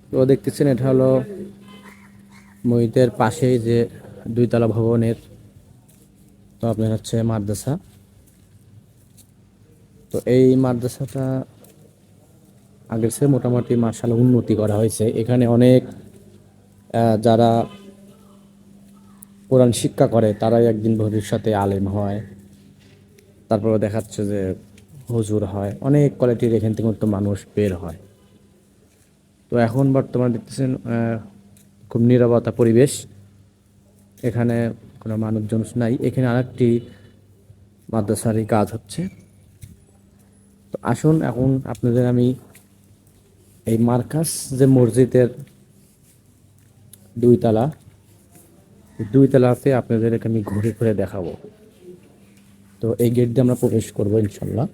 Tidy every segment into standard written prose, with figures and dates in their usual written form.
তো দেখতেছেন এটা হলো মসজিদের পাশেই যে দুইতলা ভবনের তো আপনার হচ্ছে মাদ্রাসা। তো এই মাদ্রাসাটা আগের চেয়ে মোটামুটি মার্শাল উন্নতি করা হয়েছে। এখানে অনেক যারা কোরআন শিক্ষা করে তারাই একদিন ভবিষ্যতে আলেম হয়। তারপরে দেখাচ্ছে যে হুজুর হয়, অনেক কোয়ালিটির এখান থেকে তো মানুষ বের হয়। তো এখন বর্তমানে দেখতেছেন খুব নীরবতা পরিবেশ, এখানে কোনো মানুষজন নাই। এখানে আরেকটি মাদ্রাসারই কাজ হচ্ছে। তো আসুন এখন আপনাদের আমি এই মার্কাস যে মসজিদের দুইতলা, দুইতলাতে আপনাদেরকে আমি ঘুরে ঘুরে দেখাবো। তো এই গেট দিয়ে আমরা প্রবেশ করবো ইনশাল্লাহ।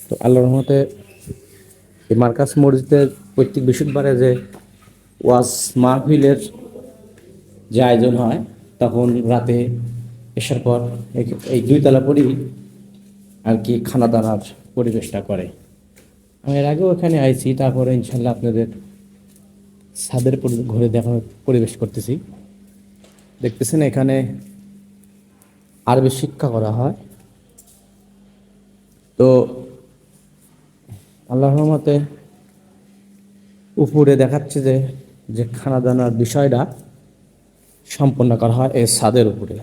তো আল্লাহর রহমতে এই মার্কাস মসজিদের প্রত্যেক বৃহস্পতিবারে যে ওয়াজ মাহফিলের যে আয়োজন হয়, তখন রাতে এসার পর এই দুইতলা পরেই আর কি খানা দানার পরিবেশটা করে। আমি এর আগেও এখানে আইছি, তারপরে ইনশাল্লাহ আপনাদের ছাদের ঘুরে দেখার পরিবেশ করতেছি। দেখতেছেন এখানে আরবি শিক্ষা করা হয়। তো আল্লাহর রহমতে উপরে দেখাচ্ছে যে যে খানা দানার বিষয়টা সম্পন্ন করা হয় এই ছাদের উপরে।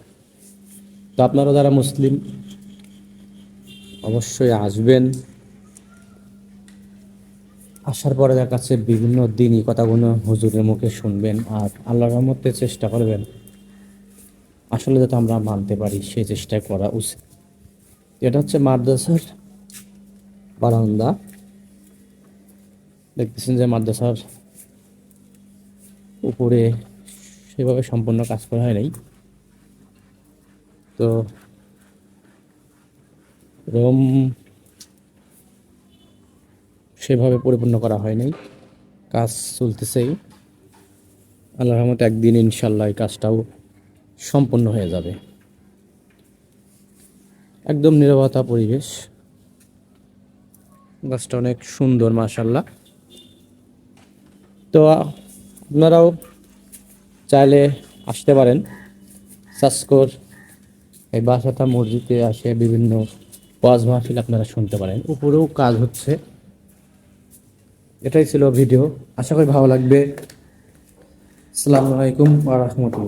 তো আপনারা যারা মুসলিম অবশ্যই আসবেন, আসার পরে দেখা যাচ্ছে বিভিন্ন দিনই কথাগুলো হুজুরের মুখে শুনবেন, আর আল্লাহর রহমতে চেষ্টা করবেন আসলে যাতে আমরা মানতে পারি সেই চেষ্টাই করা উচিত। এটা হচ্ছে মাদ্রাসার বারান্দা। দেখতেছেন যে মাদ্রাসার উপরে সেভাবে সম্পূর্ণ কাজ করা হয় নাই। তো রুম সেভাবে পরিপূর্ণ করা হয় নাই, কাজ চলতেছেই। আল্লাহর রহমতে একদিন ইনশাল্লাহ এই কাজটাও সম্পূর্ণ হয়ে যাবে। একদম নীরবতা পরিবেশ, গাছটা অনেক সুন্দর মাশাল্লাহ। তো আপনারাও চাইলে আসতে পারেন। সাসকোর এই বাসাটা মসজিদে আসে বিভিন্ন ওয়াজ মাহফিল আপনারা শুনতে পারেন। উপরেও কাজ হচ্ছে। এটাই ছিল ভিডিও, আশা করি ভালো লাগবে। আসসালামু আলাইকুম ওয়া রাহমাতুল্লাহ।